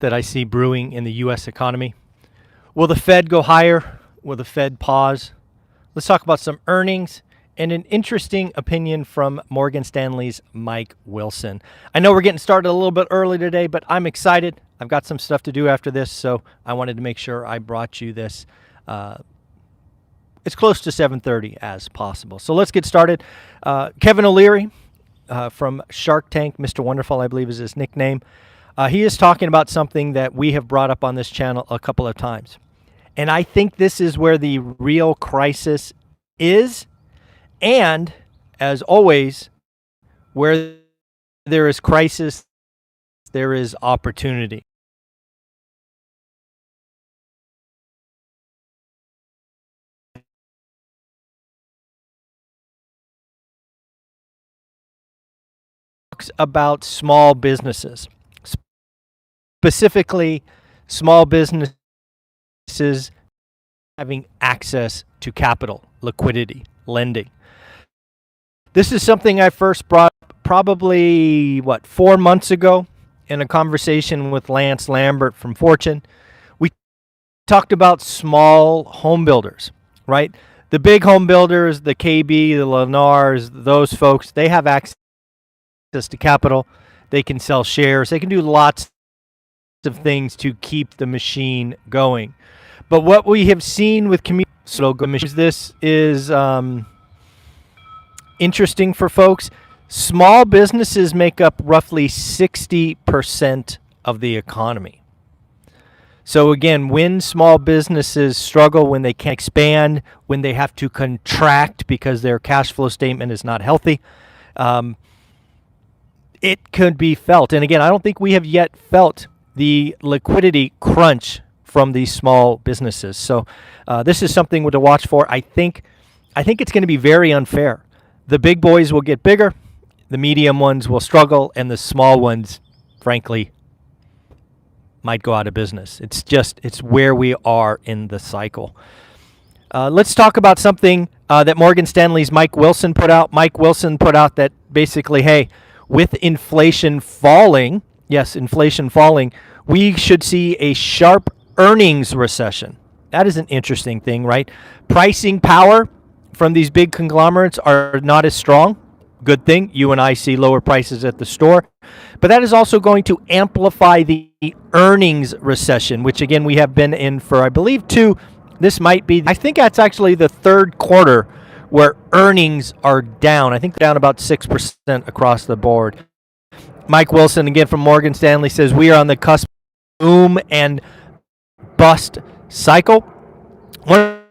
that I see brewing in the U.S. economy. Will the Fed go higher? Will the Fed pause? Let's talk about some earnings and an interesting opinion from Morgan Stanley's Mike Wilson. I know we're getting started a little bit early today, but I'm excited. I've got some stuff to do after this, so I wanted to make sure I brought you this as close to 7:30 as possible. So let's get started. Kevin O'Leary from Shark Tank, Mr. Wonderful, I believe is his nickname. He is talking about something that we have brought up on this channel a couple of times. And I think this is where the real crisis is. And as always, where there is crisis, there is opportunity. Talks about small businesses, specifically small businesses having access to capital, liquidity, lending. This is something I first brought up probably, 4 months ago in a conversation with Lance Lambert from Fortune. We talked about small home builders, right? The big home builders, the KB, the Lennars, those folks, they have access to capital. They can sell shares. They can do lots of things to keep the machine going. But what we have seen with community machines, this is interesting for folks. Small businesses make up roughly 60% of the economy. So again, when small businesses struggle, when they can't expand, when they have to contract because their cash flow statement is not healthy, it could be felt. And again, I don't think we have yet felt the liquidity crunch from these small businesses. So this is something to watch for. I think it's going to be very unfair. The big boys will get bigger, the medium ones will struggle, and the small ones, frankly, might go out of business. It's where we are in the cycle. Let's talk about something that Morgan Stanley's Mike Wilson put out. Mike Wilson put out that basically, hey, with inflation falling, yes, inflation falling, we should see a sharp earnings recession. That is an interesting thing, right? Pricing power from these big conglomerates are not as strong. Good thing. You and I see lower prices at the store. But that is also going to amplify the earnings recession, which again, we have been in for, I believe, this might be, I think that's actually the third quarter where earnings are down. I think they're down about 6% across the board. Mike Wilson, again from Morgan Stanley, says we are on the cusp of boom and bust cycle. One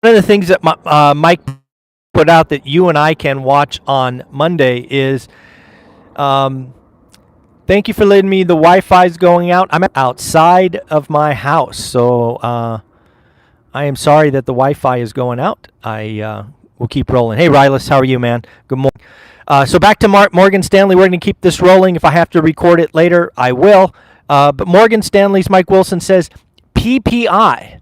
of the things that Mike put out that you and I can watch on Monday is, thank you for letting me, the Wi-Fi is going out. I'm outside of my house, so I am sorry that the Wi-Fi is going out. We'll keep rolling. Hey, Rylas, how are you, man? Good morning. So back to Morgan Stanley. We're going to keep this rolling. If I have to record it later, I will. But Morgan Stanley's Mike Wilson says PPI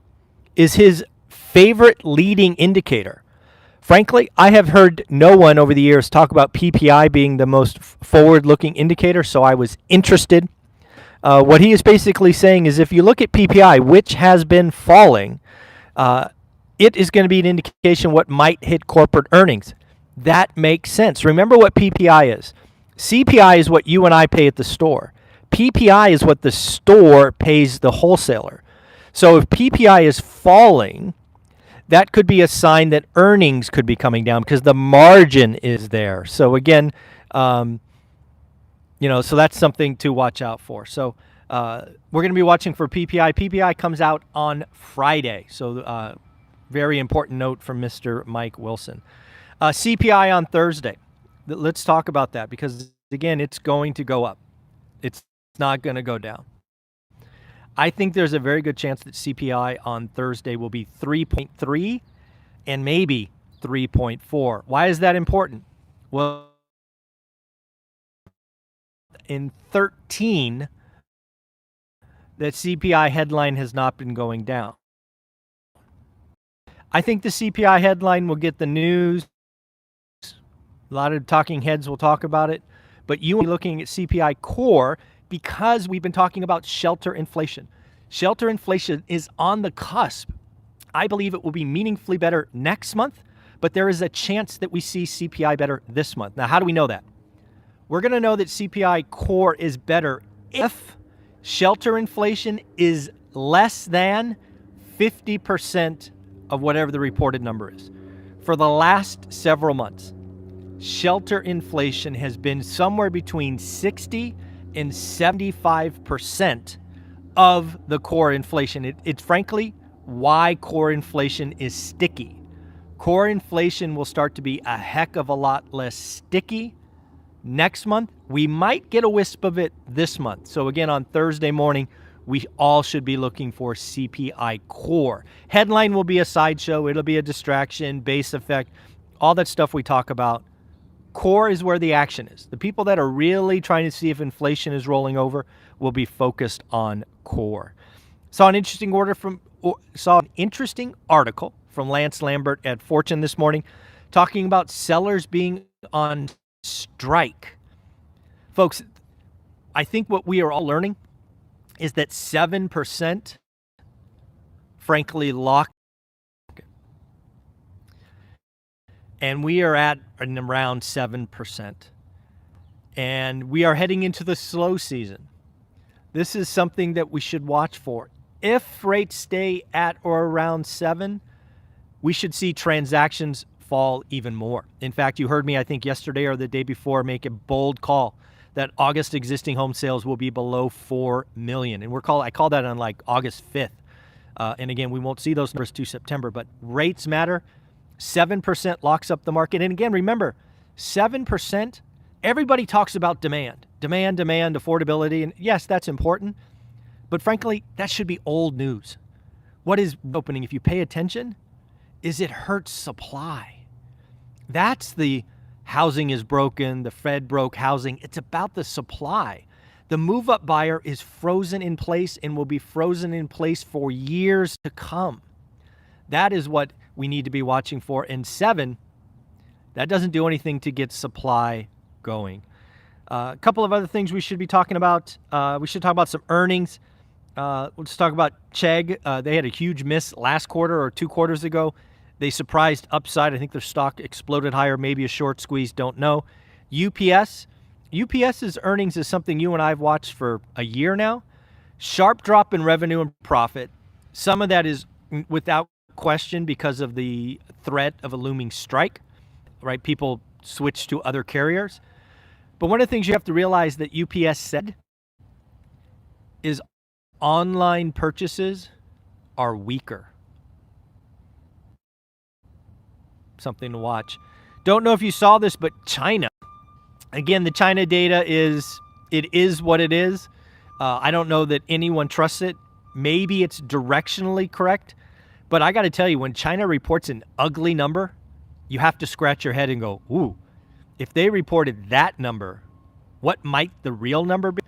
is his favorite leading indicator. Frankly, I have heard no one over the years talk about PPI being the most forward-looking indicator, so I was interested. What he is basically saying is if you look at PPI, which has been falling, it is going to be an indication what might hit corporate earnings. That makes sense. Remember what PPI is. CPI is what you and I pay at the store. PPI is what the store pays the wholesaler. So if PPI is falling, that could be a sign that earnings could be coming down because the margin is there. So again, so that's something to watch out for. So we're going to be watching for PPI. PPI comes out on Friday. So very important note from Mr. Mike Wilson. CPI on Thursday. Let's talk about that because, again, it's going to go up. It's not going to go down. I think there's a very good chance that CPI on Thursday will be 3.3 and maybe 3.4. Why is that important? Well, in 13, that CPI headline has not been going down. I think the CPI headline will get the news. A lot of talking heads will talk about it. But you will be looking at CPI core because we've been talking about shelter inflation. Shelter inflation is on the cusp. I believe it will be meaningfully better next month, but there is a chance that we see CPI better this month. Now, how do we know that? We're going to know that CPI core is better if shelter inflation is less than 50% of whatever the reported number is. For the last several months, shelter inflation has been somewhere between 60 and 75% of the core inflation. It's frankly why core inflation is sticky. Core inflation will start to be a heck of a lot less sticky next month. We might get a wisp of it this month. So again, on Thursday morning, we all should be looking for CPI core. Headline will be a sideshow. It'll be a distraction, base effect, all that stuff we talk about. Core is where the action is. The people that are really trying to see if inflation is rolling over will be focused on core. Saw an interesting article from Lance Lambert at Fortune this morning talking about sellers being on strike. Folks, I think what we are all learning is that 7% frankly locked, and we are at around 7%. And we are heading into the slow season. This is something that we should watch for. If rates stay at or around 7, we should see transactions fall even more. In fact, you heard me, I think yesterday or the day before, make a bold call that August existing home sales will be below 4 million. And I call that on like August 5th. And again, we won't see those numbers to September, but rates matter. 7% locks up the market. And again, remember, 7%, everybody talks about demand, affordability. And yes, that's important. But frankly, that should be old news. What is opening, if you pay attention, is it hurts supply. That's the housing is broken, the Fed broke housing. It's about the supply. The move-up buyer is frozen in place and will be frozen in place for years to come. That is what we need to be watching for. And 7, that doesn't do anything to get supply going. A couple of other things we should be talking about. We should talk about some earnings. Let's talk about Chegg. They had a huge miss last quarter or 2 quarters ago. They surprised upside. I think their stock exploded higher, maybe a short squeeze, don't know. UPS's earnings is something you and I have watched for a year now. Sharp drop in revenue and profit. Some of that is without question because of the threat of a looming strike, right? People switch to other carriers. But one of the things you have to realize that UPS said is online purchases are weaker. Something to watch. Don't know if you saw this, but China. Again, the China data is what it is. I don't know that anyone trusts it. Maybe it's directionally correct. But I got to tell you, when China reports an ugly number, you have to scratch your head and go, ooh, if they reported that number, what might the real number be?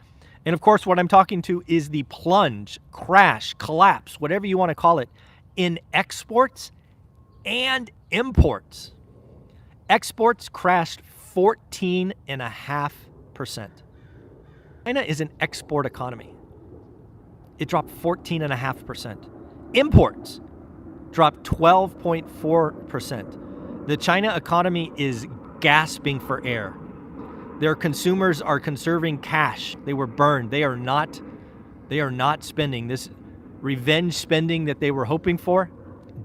And of course, what I'm talking to is the plunge, crash, collapse, whatever you want to call it, in exports and imports. Exports crashed 14.5%. China is an export economy. It dropped 14.5%. Imports dropped 12.4%. The China economy is gasping for air. Their consumers are conserving cash. They were burned. They are not spending. This revenge spending that they were hoping for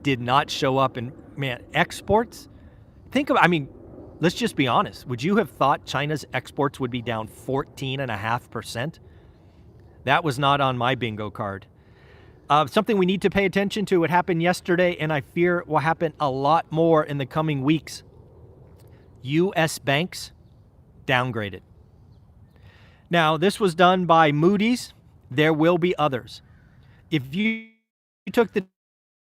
did not show up. And man, exports, let's just be honest. Would you have thought China's exports would be down 14.5%? That was not on my bingo card. Something we need to pay attention to. It happened yesterday, and I fear will happen a lot more in the coming weeks. U.S. banks downgraded. Now, this was done by Moody's. There will be others. If you took the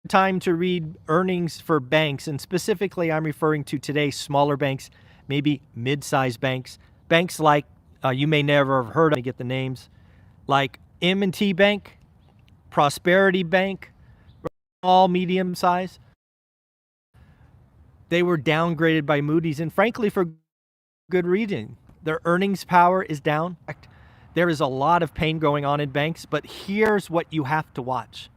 time to read earnings for banks, and specifically I'm referring to today's smaller banks, maybe mid-sized banks, banks like, you may never have heard of, I get the names, like M&T Bank, Prosperity Bank, all medium size. They were downgraded by Moody's, and frankly, for good reason. Their earnings power is down. There is a lot of pain going on in banks, but here's what you have to watch.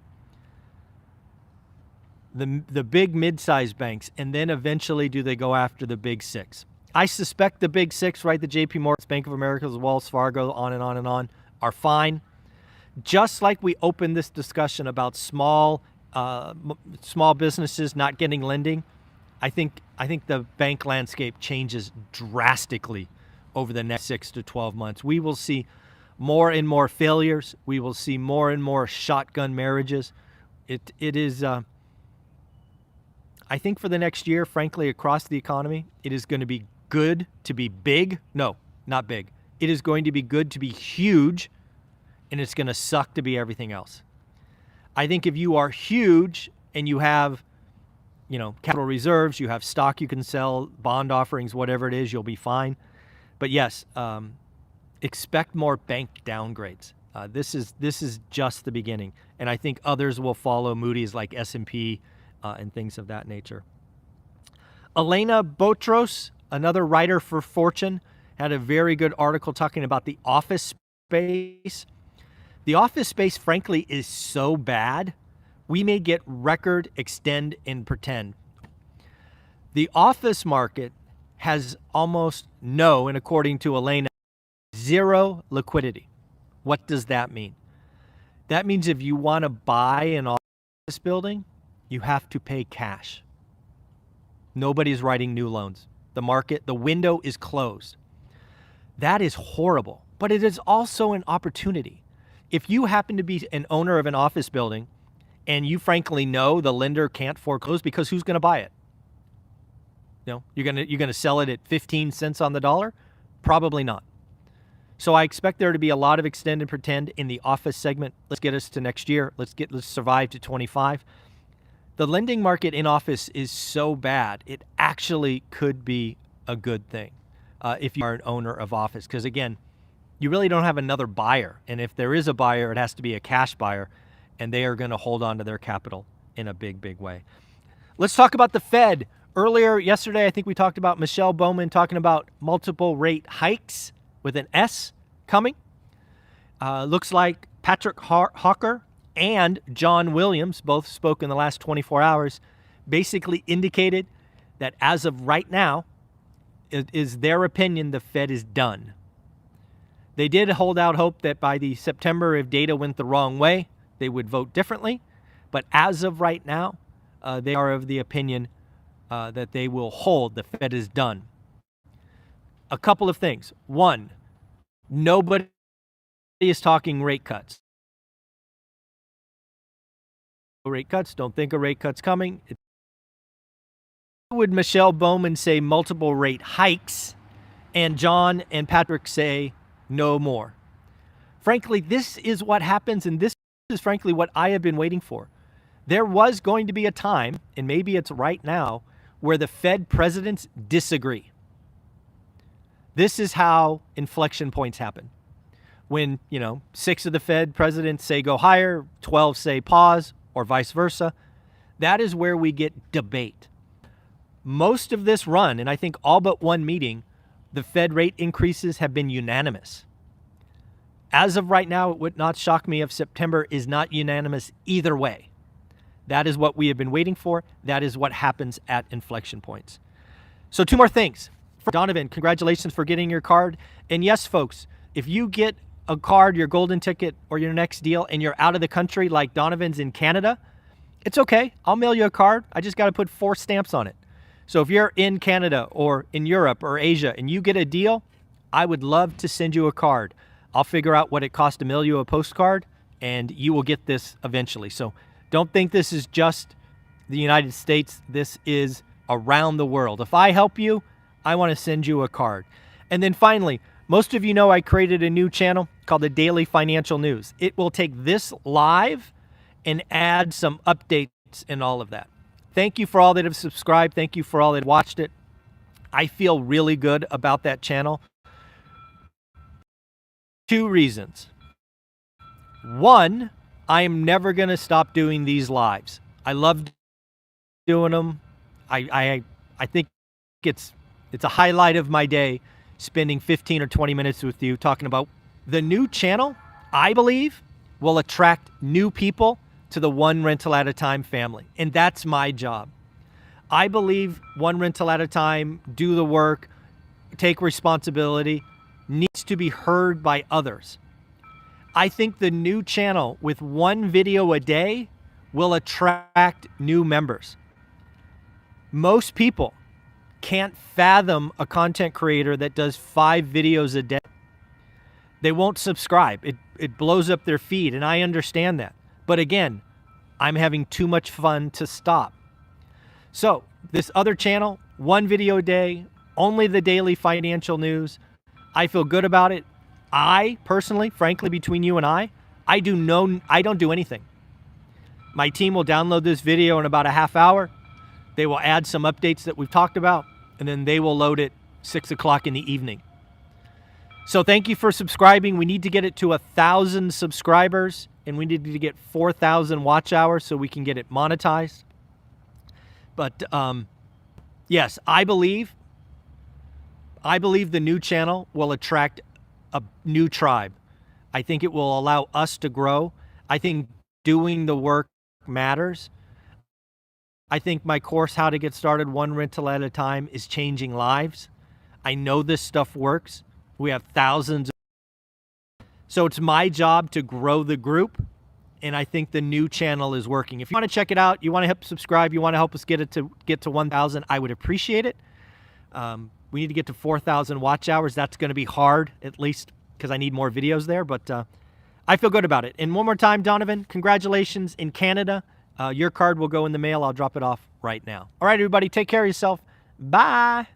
The big mid-sized banks, and then eventually do they go after the big six? I suspect the big six, right, the JP Morgan, Bank of America, Wells Fargo, on and on and on, are fine. Just like we opened this discussion about small businesses not getting lending, I think the bank landscape changes drastically over the next 6 to 12 months. We will see more and more failures. We will see more and more shotgun marriages. It is, I think for the next year, frankly, across the economy, it is going to be good to be big. No, not big. It is going to be good to be huge, and it's going to suck to be everything else. I think if you are huge and you have, capital reserves, you have stock you can sell, bond offerings, whatever it is, you'll be fine. But yes, expect more bank downgrades. This is just the beginning, and I think others will follow. Moody's, like S&P, and things of that nature. Elena Botros, another writer for Fortune, had a very good article talking about the office space. The office space, frankly, is so bad, we may get record, extend, and pretend. The office market has almost no, and according to Elena, zero liquidity. What does that mean? That means if you want to buy an office building, you have to pay cash. Nobody's writing new loans. The window is closed. That is horrible, but it is also an opportunity. If you happen to be an owner of an office building and you frankly know the lender can't foreclose, because who's going to buy it? You're going to sell it at 15 cents on the dollar? Probably not. So I expect there to be a lot of extend and pretend in the office segment. Let's get us to next year. Let's survive to 25. The lending market in office is so bad, it actually could be a good thing if you are an owner of office. Because again, you really don't have another buyer. And if there is a buyer, it has to be a cash buyer, and they are going to hold on to their capital in a big, big way. Let's talk about the Fed. Earlier yesterday, I think we talked about Michelle Bowman talking about multiple rate hikes with an S coming. Looks like Patrick Hawker and John Williams, both spoke in the last 24 hours, basically indicated that as of right now, it is their opinion the Fed is done. They did hold out hope that by the September, if data went the wrong way, they would vote differently. But as of right now, they are of the opinion that they will hold. The Fed is done. A couple of things. One, nobody is talking rate cuts. Rate cuts. Don't think a rate cut's coming. Would Michelle Bowman say multiple rate hikes, and John and Patrick say no more? Frankly, this is what happens, and this is frankly what I have been waiting for. There was going to be a time, and maybe it's right now, where the Fed presidents disagree. This is how inflection points happen. When, 6 of the Fed presidents say go higher, 12 say pause, or vice versa. That is where we get debate. Most of this run, and I think all but one meeting, the Fed rate increases have been unanimous. As of right now, it would not shock me if September is not unanimous either way. That is what we have been waiting for. That is what happens at inflection points. So 2 more things. Donovan, congratulations for getting your card. And yes, folks, if you get a card, your golden ticket, or your next deal, and you're out of the country like Donovan's in Canada, it's okay. I'll mail you a card. I just got to put 4 stamps on it. So if you're in Canada or in Europe or Asia and you get a deal, I would love to send you a card. I'll figure out what it costs to mail you a postcard, and you will get this eventually. So don't think this is just the United States. This is around the world. If I help you, I want to send you a card. And then finally, most of you know I created a new channel called the Daily Financial News. It will take this live and add some updates and all of that. Thank you for all that have subscribed. Thank you for all that have watched it. I feel really good about that channel. 2 reasons. 1, I am never going to stop doing these lives. I love doing them. I think it's a highlight of my day, spending 15 or 20 minutes with you talking about The new channel, I believe, will attract new people to the One Rental at a Time family. And that's my job. I believe One Rental at a Time, do the work, take responsibility, needs to be heard by others. I think the new channel with one video a day will attract new members. Most people can't fathom a content creator that does 5 videos a day. They won't subscribe. It blows up their feed, and I understand that. But again, I'm having too much fun to stop. So this other channel, 1 video a day, only the daily financial news. I feel good about it. I personally, frankly, between you and I don't do anything. My team will download this video in about a half hour. They will add some updates that we've talked about, and then they will load it 6 o'clock in the evening. So thank you for subscribing. We need to get it to 1,000 subscribers, and we need to get 4,000 watch hours so we can get it monetized. But yes, I believe the new channel will attract a new tribe. I think it will allow us to grow. I think doing the work matters. I think my course, How to Get Started One Rental at a Time, is changing lives. I know this stuff works. We have thousands. So it's my job to grow the group, and I think the new channel is working. If you want to check it out, you want to help subscribe, you want to help us get to 1,000, I would appreciate it. We need to get to 4,000 watch hours. That's going to be hard, at least because I need more videos there, but I feel good about it. And one more time, Donovan, congratulations in Canada. Your card will go in the mail. I'll drop it off right now. All right, everybody, take care of yourself. Bye.